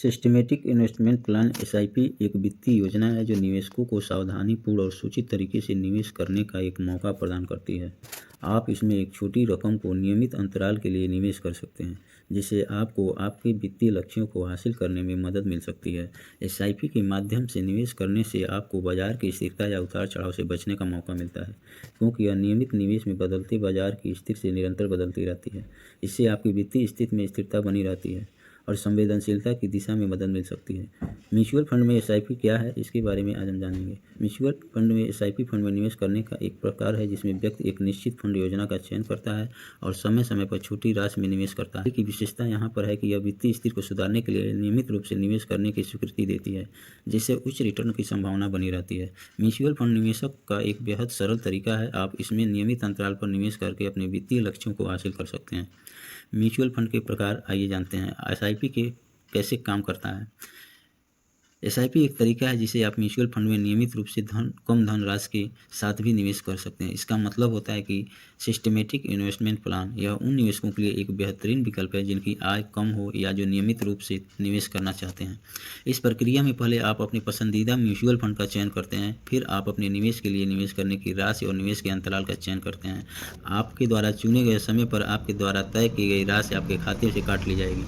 Systematic investment plan SIP एक वित्तीय योजना है जो निवेशकों को सावधानीपूर्ण और सूचित तरीके से निवेश करने का एक मौका प्रदान करती है। आप इसमें एक छोटी रकम को नियमित अंतराल के लिए निवेश कर सकते हैं, जिससे आपको आपके वित्तीय लक्ष्यों को हासिल करने में मदद मिल सकती है। एसआईपी के माध्यम से निवेश करने से आपको बाजार की स्थिरता या उतार चढ़ाव से बचने का मौका मिलता है, क्योंकि यह नियमित निवेश में बदलते बाजार की स्थिति से निरंतर बदलती रहती है। इससे आपकी वित्तीय स्थिति में स्थिरता बनी रहती है और संवेदनशीलता की दिशा में मदद मिल सकती है। म्यूचुअल फंड में एसआईपी क्या है, इसके बारे में आज हम जानेंगे। म्यूचुअल फंड में एसआईपी फंड में निवेश करने का एक प्रकार है जिसमें व्यक्ति एक निश्चित फंड योजना का चयन करता है और समय समय पर छोटी राशि में निवेश करता है। की विशेषता यहाँ पर है कि यह वित्तीय स्थिति को सुधारने के लिए नियमित रूप से निवेश करने की स्वीकृति देती है, जिससे उच्च रिटर्न की संभावना बनी रहती है। म्यूचुअल फंड निवेशक का एक बेहद सरल तरीका है। आप इसमें नियमित अंतराल पर निवेश करके अपने वित्तीय लक्ष्यों को हासिल कर सकते हैं। म्यूचुअल फंड के प्रकार आइए जानते हैं। एसआईपी के कैसे काम करता है। एसआईपी एक तरीका है जिसे आप म्यूचुअल फंड में नियमित रूप से कम धनराशि के साथ भी निवेश कर सकते हैं। इसका मतलब होता है कि सिस्टमेटिक इन्वेस्टमेंट प्लान यह उन निवेशकों के लिए एक बेहतरीन विकल्प है जिनकी आय कम हो या जो नियमित रूप से निवेश करना चाहते हैं। इस प्रक्रिया में पहले आप अपने पसंदीदा म्यूचुअल फंड का चयन करते हैं, फिर आप अपने निवेश के लिए निवेश करने की राशि और निवेश के अंतराल का चयन करते हैं। आपके द्वारा चुने गए समय पर आपके द्वारा तय की गई राशि आपके खाते से काट ली जाएगी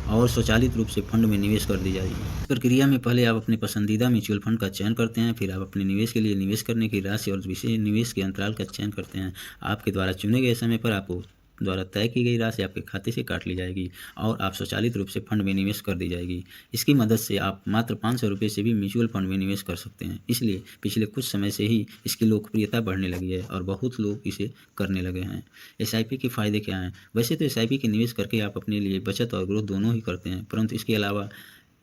और स्वचालित रूप से फंड में निवेश कर दी जाएगी। प्रक्रिया में पहले आप अपने पसंदीदा म्यूचुअल फंड का चयन करते हैं, फिर आप अपने निवेश के लिए निवेश करने की राशि और विशेष निवेश के अंतराल का चयन करते हैं। आपके द्वारा चुने गए समय पर आपको द्वारा तय की गई राशि आपके खाते से काट ली जाएगी और आप स्वचालित रूप से फंड में निवेश कर दी जाएगी। इसकी मदद से आप मात्र 500 रुपये से भी म्यूचुअल फंड में निवेश कर सकते हैं। इसलिए पिछले कुछ समय से ही इसकी लोकप्रियता बढ़ने लगी है और बहुत लोग इसे करने लगे हैं। एसआईपी के फ़ायदे क्या हैं? वैसे तो एसआईपी के निवेश करके आप अपने लिए बचत और ग्रोथ दोनों ही करते हैं, परंतु इसके अलावा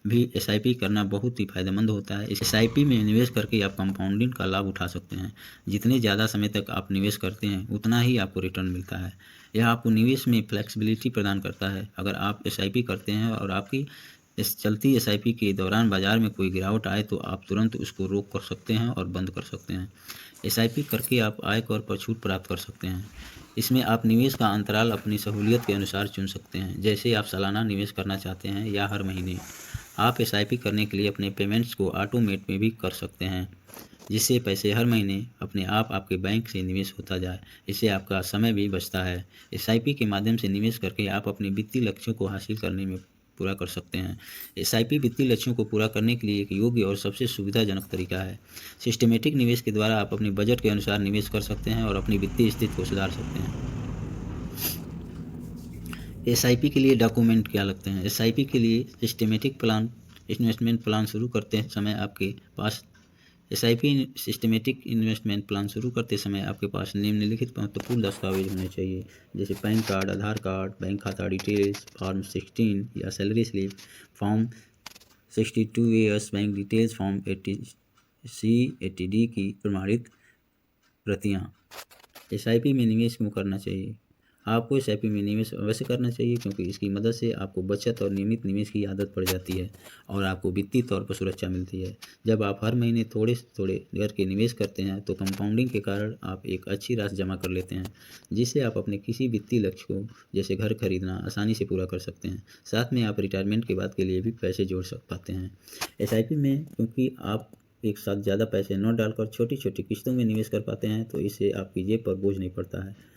भी एसआईपी करना बहुत ही फायदेमंद होता है। एसआईपी में निवेश करके आप कंपाउंडिंग का लाभ उठा सकते हैं। जितने ज़्यादा समय तक आप निवेश करते हैं उतना ही आपको रिटर्न मिलता है। यह आपको निवेश में फ्लेक्सिबिलिटी प्रदान करता है। अगर आप एसआईपी करते हैं और आपकी इस चलती एसआईपी के दौरान बाजार में कोई गिरावट आए तो आप तुरंत उसको रोक कर सकते हैं और बंद कर सकते हैं। एसआईपी करके आप आयकर पर छूट प्राप्त कर सकते हैं। इसमें आप निवेश का अंतराल अपनी सहूलियत के अनुसार चुन सकते हैं, जैसे आप सालाना निवेश करना चाहते हैं या हर महीने। आप एसआईपी करने के लिए अपने पेमेंट्स को ऑटोमेट में भी कर सकते हैं, जिससे पैसे हर महीने अपने आप आपके बैंक से निवेश होता जाए। इससे आपका समय भी बचता है। एसआईपी के माध्यम से निवेश करके आप अपने वित्तीय लक्ष्यों को हासिल करने में पूरा कर सकते हैं। एसआईपी वित्तीय लक्ष्यों को पूरा करने के लिए एक योग्य और सबसे सुविधाजनक तरीका है। सिस्टमेटिक निवेश के द्वारा आप अपने बजट के अनुसार निवेश कर सकते हैं और अपनी वित्तीय स्थिति को सुधार सकते हैं। एसआईपी के लिए डॉक्यूमेंट क्या लगते हैं? एसआईपी के लिए सिस्टमेटिक प्लान इन्वेस्टमेंट प्लान शुरू करते समय आपके पास सिस्टमेटिक इन्वेस्टमेंट प्लान शुरू करते समय आपके पास निम्नलिखित महत्वपूर्ण दस्तावेज होने चाहिए, जैसे पैन कार्ड, आधार कार्ड, बैंक खाता डिटेल्स, फॉर्म 16 या salary slip, form 62A bank details, form 80C 80D की प्रमाणित प्रतियाँ। एसआईपी में निवेश क्यों करना चाहिए? आपको एसआईपी में निवेश अवश्य करना चाहिए, क्योंकि इसकी मदद से आपको बचत और नियमित निवेश की आदत पड़ जाती है और आपको वित्तीय तौर पर सुरक्षा मिलती है। जब आप हर महीने थोड़े थोड़े करके निवेश करते हैं तो कंपाउंडिंग के कारण आप एक अच्छी राशि जमा कर लेते हैं, जिससे आप अपने किसी वित्तीय लक्ष्य को, जैसे घर खरीदना, आसानी से पूरा कर सकते हैं। साथ में आप रिटायरमेंट के बाद के लिए भी पैसे जोड़ पाते हैं। एसआईपी में क्योंकि आप एक साथ ज़्यादा पैसे न डालकर छोटी छोटी किस्तों में निवेश कर पाते हैं, तो इससे आपकी जेब पर बोझ नहीं पड़ता है।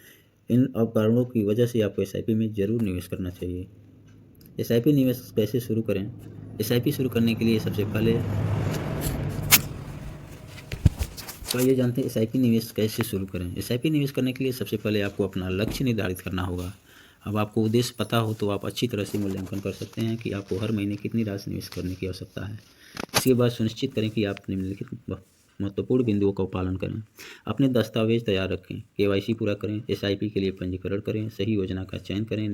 इन कारणों की वजह से आपको एसआईपी में ज़रूर निवेश करना चाहिए। एसआईपी निवेश कैसे शुरू करें? एसआईपी शुरू करने के लिए सबसे पहले तो ये जानते हैं एसआईपी निवेश कैसे शुरू करें। एसआईपी निवेश करने के लिए सबसे पहले आपको अपना लक्ष्य निर्धारित करना होगा। अब आपको उद्देश्य पता हो तो आप अच्छी तरह से मूल्यांकन कर सकते हैं कि आपको हर महीने कितनी राशि निवेश करने की आवश्यकता है। इसके बाद सुनिश्चित करें कि आप निम्नलिखित महत्वपूर्ण बिंदुओं का पालन करें। अपने दस्तावेज तैयार रखें, केवाईसी पूरा करें, एसआईपी के लिए पंजीकरण करें, सही योजना का चयन करें।